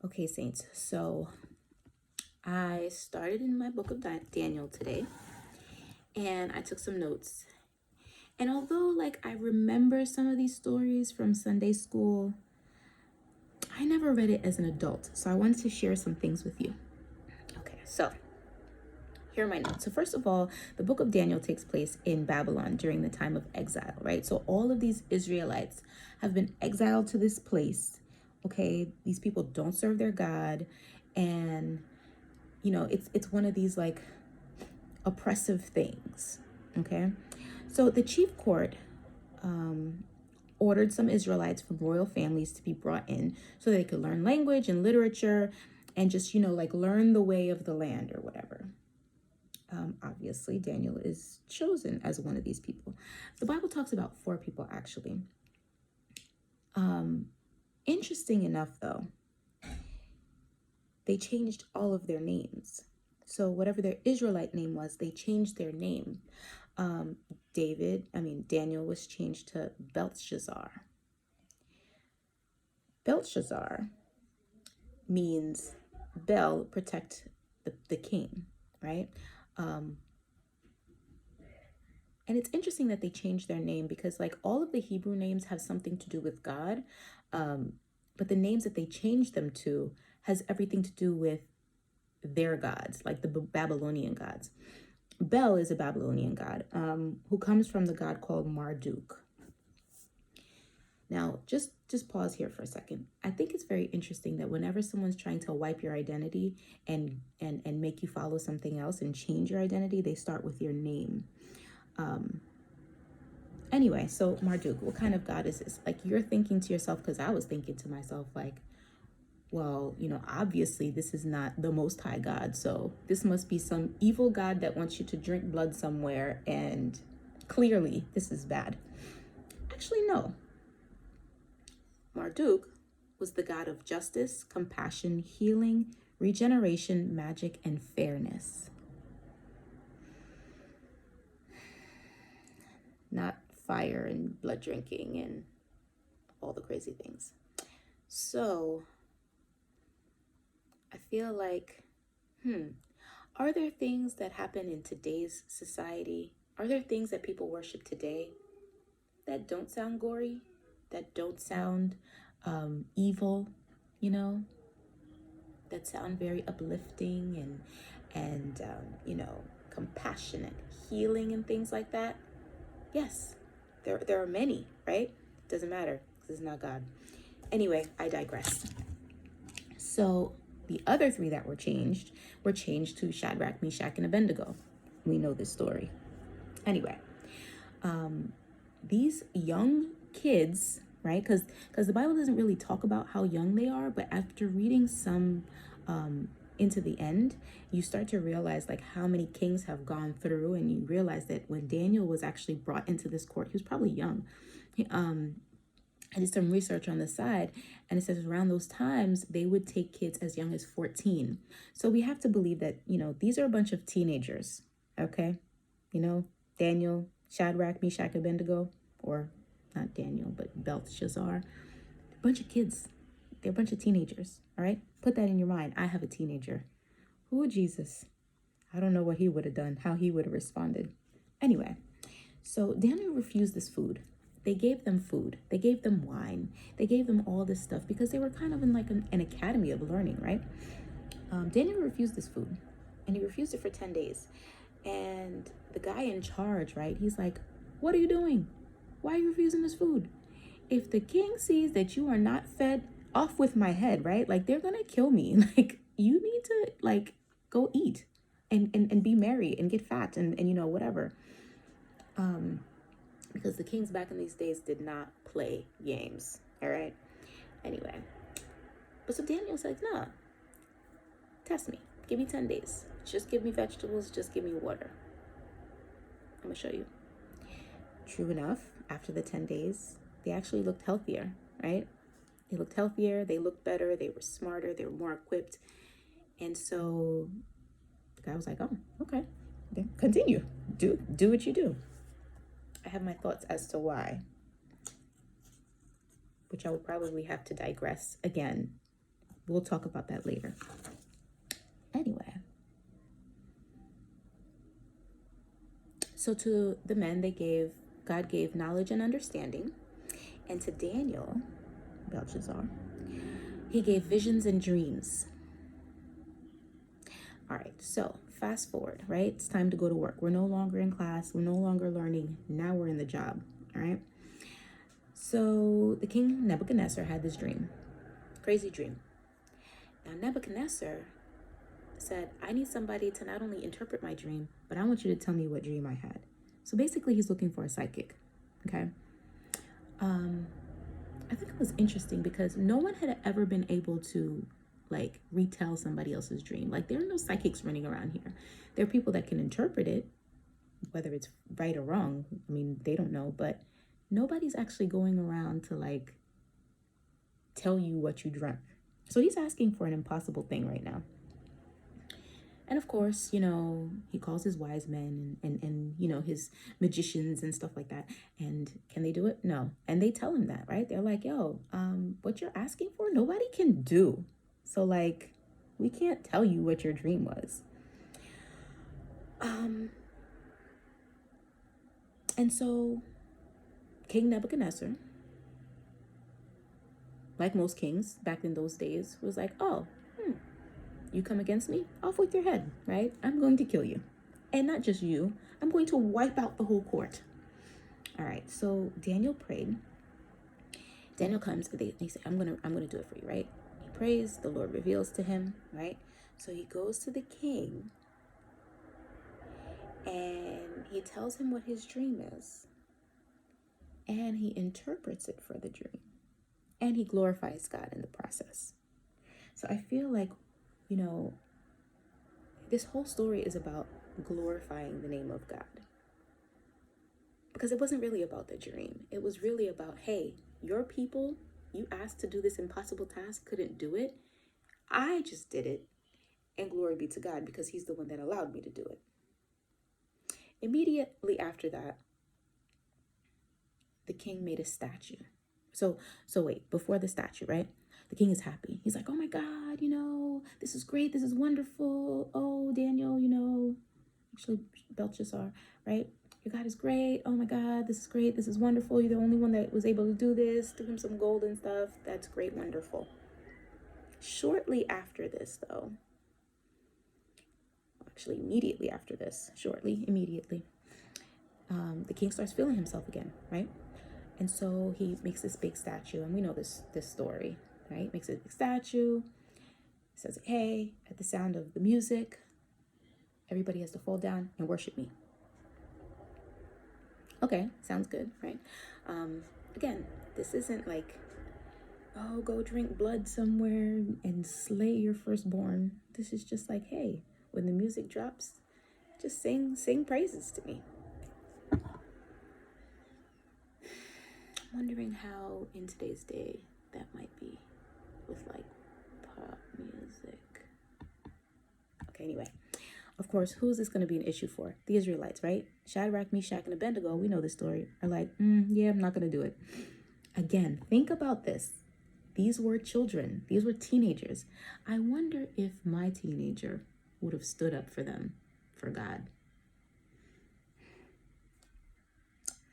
Okay, Saints. So I started in my book of Daniel today and I took some notes. And although, I remember some of these stories from Sunday school, I never read it as an adult. So I wanted to share some things with you. Okay, so here are my notes. So, first of all, the book of Daniel takes place in Babylon during the time of exile, right? So, all of these Israelites have been exiled to this place. Okay, these people don't serve their God, and it's one of these oppressive things. Okay, so the chief court ordered some Israelites from royal families to be brought in so they could learn language and literature and just learn the way of the land or whatever. Obviously, Daniel is chosen as one of these people. The Bible talks about 4 people actually. Interesting enough, though, they changed all of their names. So whatever their Israelite name was, they changed their name. Daniel was changed to Belshazzar. Belshazzar means Bel, protect the king, right? And it's interesting that they changed their name because all of the Hebrew names have something to do with God. But the names that they changed them to has everything to do with their gods, like the Babylonian gods. Bel is a Babylonian god who comes from the god called Marduk. Now, just pause here for a second. I think it's very interesting that whenever someone's trying to wipe your identity and make you follow something else and change your identity, they start with your name. Anyway, so Marduk, what kind of god is this? You're thinking to yourself, because I was thinking to myself, well, obviously this is not the Most High God. So this must be some evil God that wants you to drink blood somewhere. And clearly this is bad. Actually, no. Marduk was the god of justice, compassion, healing, regeneration, magic, and fairness. Not fire and blood drinking and all the crazy things. So I feel like, are there things that happen in today's society? Are there things that people worship today that don't sound gory, that don't sound evil, that sound very uplifting and compassionate, healing and things like that? Yes, there are many, right? Doesn't matter because it's not God. Anyway, I digress. So the other 3 that were changed to Shadrach, Meshach, and Abednego. We know this story. Anyway, these young kids, right? Because the Bible doesn't really talk about how young they are, but after reading some into the end, you start to realize how many kings have gone through, and you realize that when Daniel was actually brought into this court, he was probably young. I did some research on the side, and it says around those times they would take kids as young as 14. So we have to believe that these are a bunch of teenagers. Okay, Daniel, Shadrach, Meshach, Abednego, or not Daniel, but Belshazzar. A bunch of kids. They're a bunch of teenagers. All right, put that in your mind. I have a teenager. Who, Jesus? I don't know what he would have done, how he would have responded. Anyway, so Daniel refused this food. They gave them food. They gave them wine. They gave them all this stuff because they were kind of in an academy of learning, right? Daniel refused this food, and he refused it for 10 days. And the guy in charge, right, he's like, what are you doing? Why are you refusing this food? If the king sees that you are not fed, off with my head, right? They're going to kill me. You need to, go eat and be merry and get fat and whatever. Because the kings back in these days did not play games, all right? Anyway, but so Daniel's like, nah, test me. Give me 10 days. Just give me vegetables. Just give me water. I'm going to show you. True enough, after the 10 days, they actually looked healthier, right? They looked healthier. They looked better. They were smarter. They were more equipped. And so the guy was like, oh, okay. Then continue. Do what you do. I have my thoughts as to why, which I will probably have to digress again we'll talk about that later. Anyway, so to the men, God gave knowledge and understanding. And to Daniel, Belshazzar, he gave visions and dreams. All right, so fast forward, right? It's time to go to work. We're no longer in class. We're no longer learning. Now we're in the job, all right? So the king Nebuchadnezzar had this dream, crazy dream. Now Nebuchadnezzar said, I need somebody to not only interpret my dream, but I want you to tell me what dream I had. So basically he's looking for a psychic, okay? I think it was interesting because no one had ever been able to like retell somebody else's dream. Like there are no psychics running around here. There are people that can interpret it, whether it's right or wrong. I mean, they don't know, but nobody's actually going around to like tell you what you dreamt. So he's asking for an impossible thing right now. And of course, you know, he calls his wise men and you know, his magicians and stuff like that. And can they do it? No. And they tell him that, right? They're like, yo, what you're asking for, nobody can do. So like, we can't tell you what your dream was. And so King Nebuchadnezzar, like most kings back in those days, was like, oh, you come against me, off with your head, right? I'm going to kill you. And not just you, I'm going to wipe out the whole court. All right, so Daniel prayed. Daniel comes, they say, I'm gonna do it for you, right? He prays, the Lord reveals to him, right? So he goes to the king and he tells him what his dream is. And he interprets it for the dream. And he glorifies God in the process. So I feel like, you know, this whole story is about glorifying the name of God. Because it wasn't really about the dream. It was really about, hey, your people, you asked to do this impossible task, couldn't do it. I just did it. And glory be to God, because he's the one that allowed me to do it. Immediately after that, the king made a statue. So wait, before the statue, right? The king is happy. He's like, oh my God, you know, this is great. This is wonderful. Oh, Daniel, you know, actually Belshazzar, right? Your God is great. Oh my God, this is great. This is wonderful. You're the only one that was able to do this. Threw him some gold and stuff. That's great, wonderful. Shortly after this, though, actually immediately after this, immediately, the king starts feeling himself again, right? And so he makes this big statue, and we know this story, right? Makes a big statue, says, hey, at the sound of the music, everybody has to fall down and worship me. Okay, sounds good, right? Again, this isn't like, oh, go drink blood somewhere and slay your firstborn. This is just like, hey, when the music drops, just sing praises to me. Wondering how in today's day that might be with like pop music. Okay, anyway, of course, who's this going to be an issue for? The Israelites, right? Shadrach, Meshach, and Abednego, we know the story, are like, yeah, I'm not going to do it. Again, think about this. These were children. These were teenagers. I wonder if my teenager would have stood up for them, for God.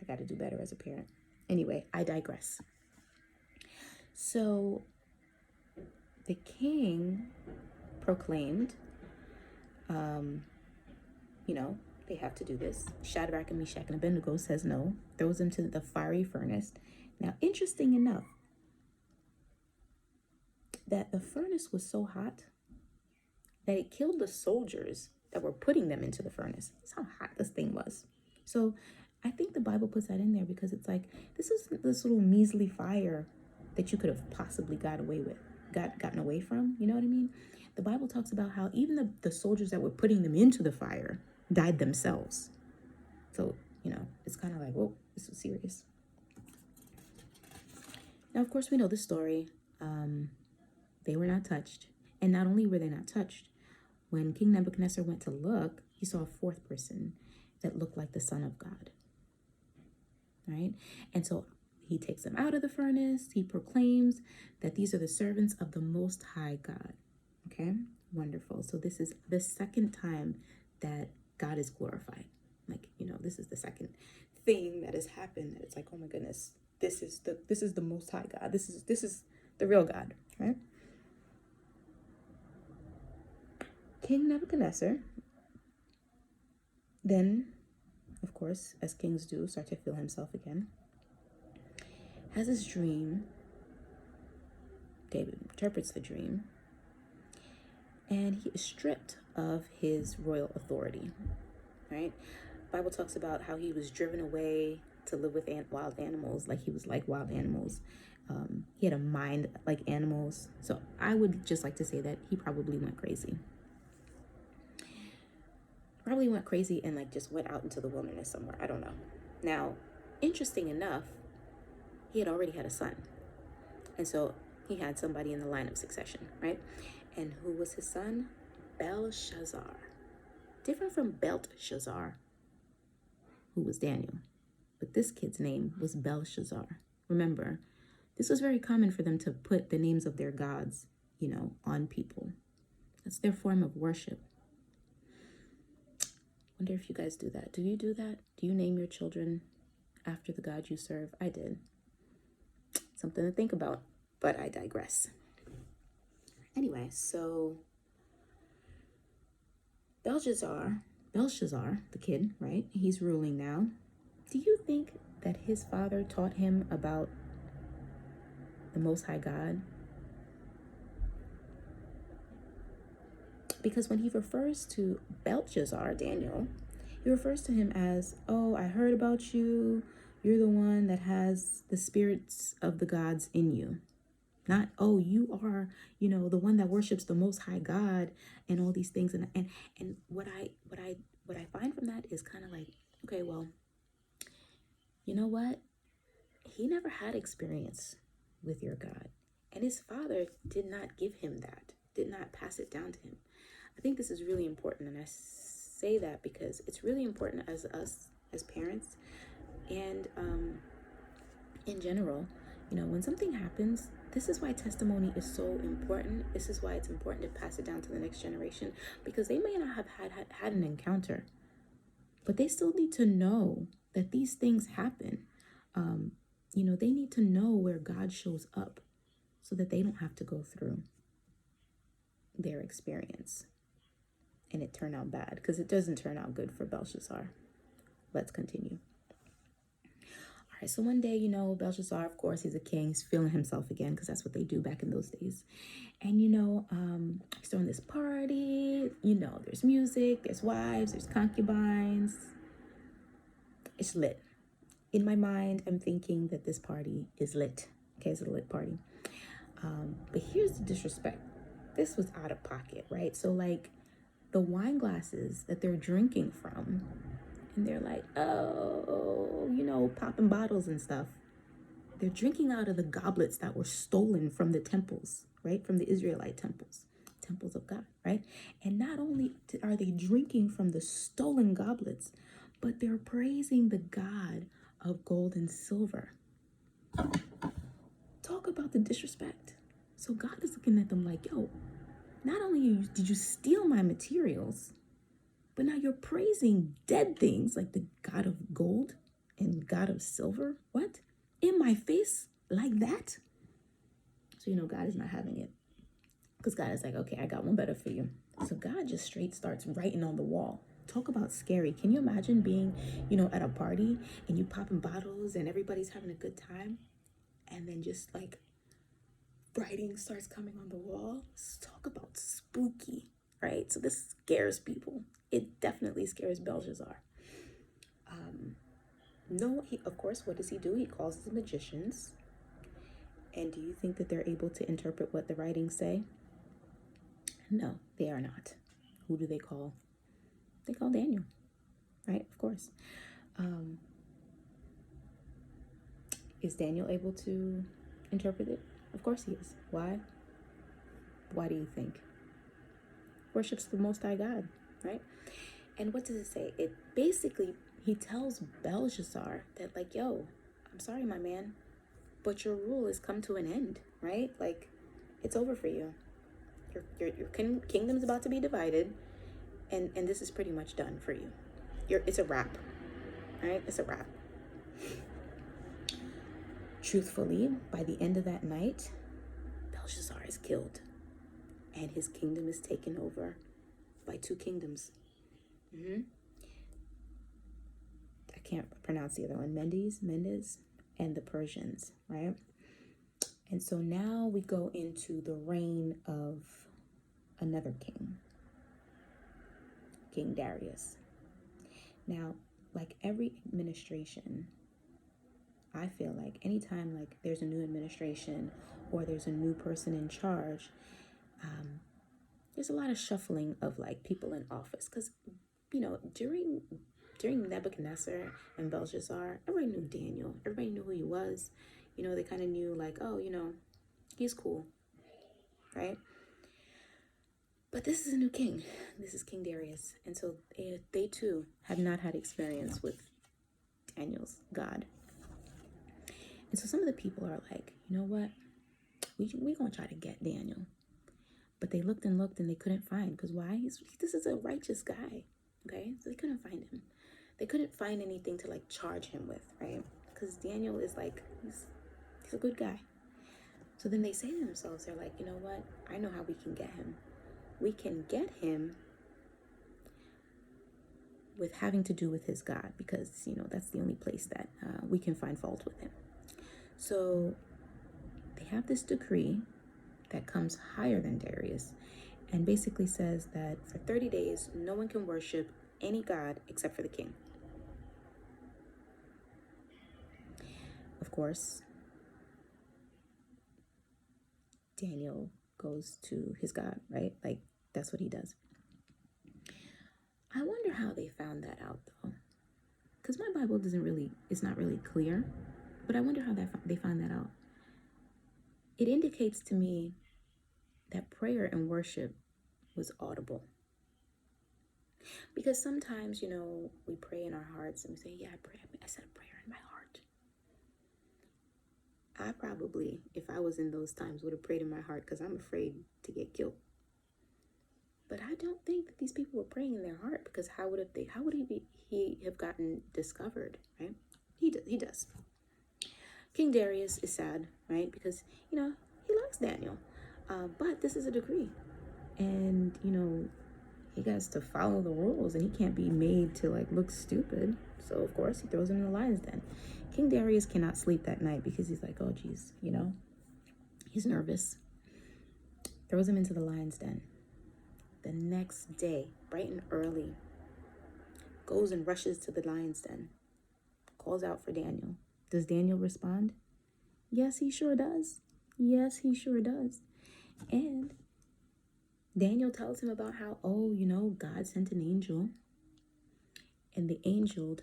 I got to do better as a parent. Anyway, I digress. So the king proclaimed, you know, they have to do this. Shadrach and Meshach and Abednego says no, throws them to the fiery furnace. Now, interesting enough, that the furnace was so hot that it killed the soldiers that were putting them into the furnace. That's how hot this thing was. So I think the Bible puts that in there because it's like, this is this little measly fire that you could have possibly gotten away from. You know what I mean? The Bible talks about how even the soldiers that were putting them into the fire died themselves. So, you know, it's kind of like, whoa, this was serious. Now, of course, we know the story. They were not touched. And not only were they not touched, when King Nebuchadnezzar went to look, he saw a fourth person that looked like the Son of God. Right? And so He takes them out of the furnace. He proclaims that these are the servants of the Most High God. Okay, wonderful. So this is the second time that God is glorified. Like, this is the second thing that has happened. That it's like, oh my goodness, this is the Most High God. This is the real God, right? King Nebuchadnezzar then, of course, as kings do, start to feel himself again. Has this dream. David interprets the dream, and he is stripped of his royal authority, right? Bible talks about how he was driven away to live with wild animals, like he was like wild animals. He had a mind like animals. So I would just like to say that he probably went crazy. And like just went out into the wilderness somewhere. I don't know. Now, interesting enough, he had already had a son. And so he had somebody in the line of succession, right? And who was his son? Belshazzar. Different from Belteshazzar, who was Daniel. But this kid's name was Belshazzar. Remember, this was very common for them to put the names of their gods, on people. That's their form of worship. Wonder if you guys do that. Do you do that? Do you name your children after the God you serve? I did. Something to think about, but I digress. Anyway, so Belshazzar, the kid, right? He's ruling now. Do you think that his father taught him about the Most High God? Because when he refers to Belshazzar, Daniel, he refers to him as, oh, I heard about you. You're the one that has the spirits of the gods in you. Not, oh, you are, the one that worships the Most High God and all these things. And what I find from that is kind of like, okay, well, you know what? He never had experience with your God. And his father did not give him that, did not pass it down to him. I think this is really important. And I say that because it's really important as us, as parents, and in general, when something happens, this is why testimony is so important. This is why it's important to pass it down to the next generation, because they may not have had an encounter, but they still need to know that these things happen. They need to know where God shows up so that they don't have to go through their experience and it turn out bad, because it doesn't turn out good for Belshazzar. Let's continue. All right, so one day, Belshazzar, of course, he's a king. He's feeling himself again, because that's what they do back in those days. And, he's throwing this party. There's music, there's wives, there's concubines. It's lit. In my mind, I'm thinking that this party is lit. Okay, it's a lit party. But here's the disrespect. This was out of pocket, right? So, like, the wine glasses that they're drinking from, and they're like, oh, popping bottles and stuff. They're drinking out of the goblets that were stolen from the temples, right? From the Israelite temples of God, right? And not only are they drinking from the stolen goblets, but they're praising the God of gold and silver. Talk about the disrespect. So God is looking at them like, yo, not only did you steal my materials, but now you're praising dead things like the God of gold and God of silver. What? In my face like that? So, God is not having it. Because God is like, okay, I got one better for you. So God just straight starts writing on the wall. Talk about scary. Can you imagine being, at a party and you popping bottles and everybody's having a good time? And then just like writing starts coming on the wall. Talk about spooky, right? So this scares people. It definitely scares Belshazzar. Of course, what does he do? He calls the magicians. And do you think that they're able to interpret what the writings say? No, they are not. Who do they call? They call Daniel, right? Of course. Is Daniel able to interpret it? Of course he is. Why? Why do you think? Worships the Most High God, right? And what does it say? It basically, he tells Belshazzar that like, yo, I'm sorry, my man. but your rule has come to an end, right? Like, it's over for you. Your kingdom's about to be divided, and this is pretty much done for you. It's a wrap, right? It's a wrap. Truthfully, by the end of that night, Belshazzar is killed, and his kingdom is taken over by two kingdoms. I can't pronounce the other one. Mendes, and the Persians, right? And so now we go into the reign of another king, King Darius. Now, like every administration, I feel like anytime like there's a new administration or there's a new person in charge, there's a lot of shuffling of like people in office. Because, you know, during Nebuchadnezzar and Belshazzar, everybody knew Daniel. Everybody knew who he was. You know, they kind of knew like, oh, you know, he's cool, right? But this is a new king. This is King Darius. And so they too have not had experience with Daniel's God. And so some of the people are like, you know what? We're going to try to get Daniel. But they looked and they couldn't find. Because why? This is a righteous guy. Okay? So they couldn't find him. They couldn't find anything to like charge him with, right? Because Daniel is like, he's a good guy. So then they say to themselves, they're like, you know what? I know how we can get him. We can get him with having to do with his God. Because, you know, that's the only place that we can find fault with him. So they have this decree that comes higher than Darius and basically says that for 30 days, no one can worship any god except for the king. Of course, Daniel goes to his God, right? Like, that's what he does. I wonder how they found that out, though. Because my Bible it's not really clear. But I wonder how they found that out. It indicates to me that prayer and worship was audible. Because sometimes, you know, we pray in our hearts and we say, yeah, I said a prayer in my heart. I probably, if I was in those times, would have prayed in my heart because I'm afraid to get killed. But I don't think that these people were praying in their heart, because how would he have gotten discovered, right? He does. King Darius is sad, right? Because, you know, he likes Daniel. But this is a decree. And, you know, he has to follow the rules and he can't be made to, like, look stupid. So, of course, he throws him in the lion's den. King Darius cannot sleep that night because he's like, oh, geez, you know, he's nervous. Throws him into the lion's den. The next day, bright and early, goes and rushes to the lion's den. Calls out for Daniel. Does Daniel respond? Yes, he sure does. Yes, he sure does. And Daniel tells him about how, oh, you know, God sent an angel. And the angel,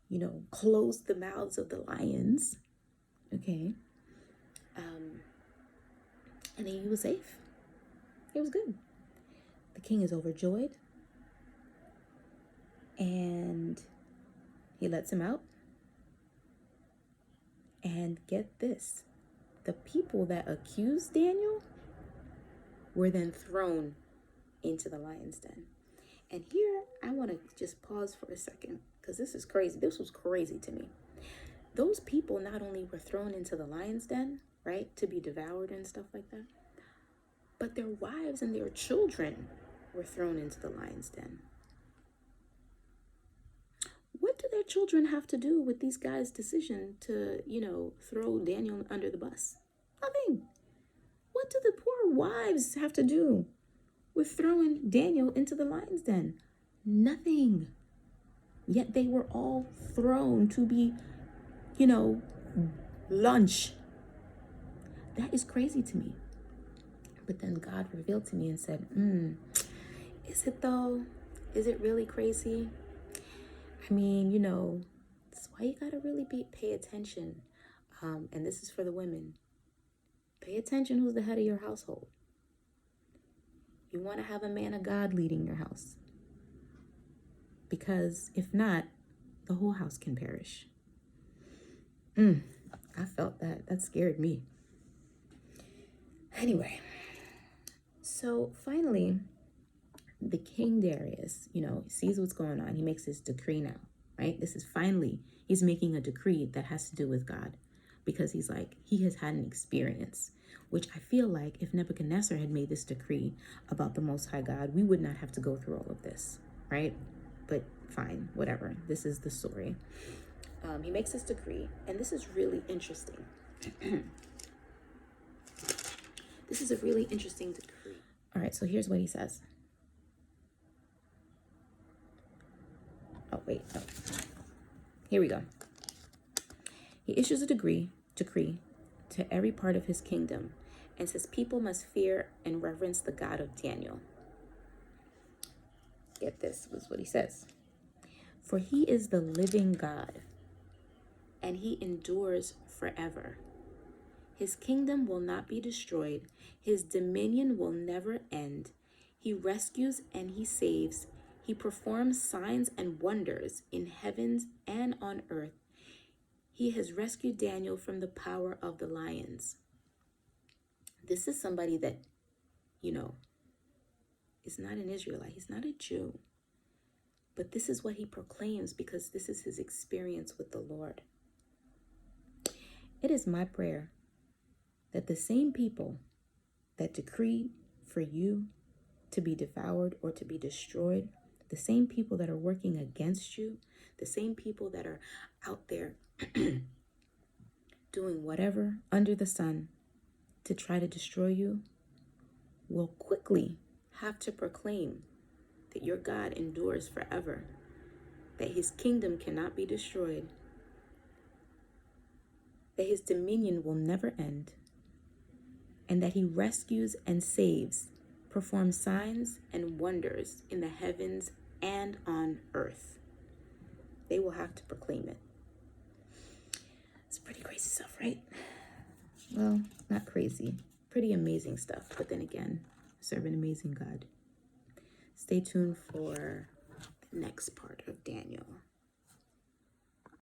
you know, closed the mouths of the lions. Okay. And he was safe. It was good. The king is overjoyed. And he lets him out. And get this, the people that accused Daniel were then thrown into the lion's den. And here, I want to just pause for a second, because this is crazy. This was crazy to me. Those people not only were thrown into the lion's den, right, to be devoured and stuff like that, but their wives and their children were thrown into the lion's den. What do their children have to do with these guys' decision to, you know, throw Daniel under the bus? Nothing. What do the poor wives have to do with throwing Daniel into the lion's den? Nothing. Yet they were all thrown to be, you know, lunch. That is crazy to me. But then God revealed to me and said, is it though? Is it really crazy? I mean, you know, that's why you gotta really pay attention. And this is for the women. Pay attention who's the head of your household. You want to have a man of God leading your house. Because if not, the whole house can perish. I felt that. That scared me. Anyway, so finally, the King Darius, sees what's going on. He makes his decree now, right? This is finally, he's making a decree that has to do with God, because he's like, he has had an experience, which I feel like if Nebuchadnezzar had made this decree about the Most High God, we would not have to go through all of this, right? But fine, whatever. This is the story. He makes this decree, and this is really interesting. This is a really interesting decree. All right, so here's what he says. Oh, wait, no. Here we go. He issues a decree to every part of his kingdom and says people must fear and reverence the God of Daniel. Get this, was what he says. For he is the living God, and he endures forever. His kingdom will not be destroyed. His dominion will never end. He rescues and he saves. He performs signs and wonders in heavens and on earth. He has rescued Daniel from the power of the lions. This is somebody that, is not an Israelite. He's not a Jew. But this is what he proclaims because this is his experience with the Lord. It is my prayer that the same people that decreed for you to be devoured or to be destroyed, the same people that are working against you, the same people that are out there doing whatever under the sun to try to destroy you, will quickly have to proclaim that your God endures forever, that his kingdom cannot be destroyed, that his dominion will never end, and that he rescues and saves, performs signs and wonders in the heavens and on earth. They will have to proclaim it. It's pretty crazy stuff, right? Well, not crazy. Pretty amazing stuff. But then again, serve an amazing God. Stay tuned for the next part of Daniel.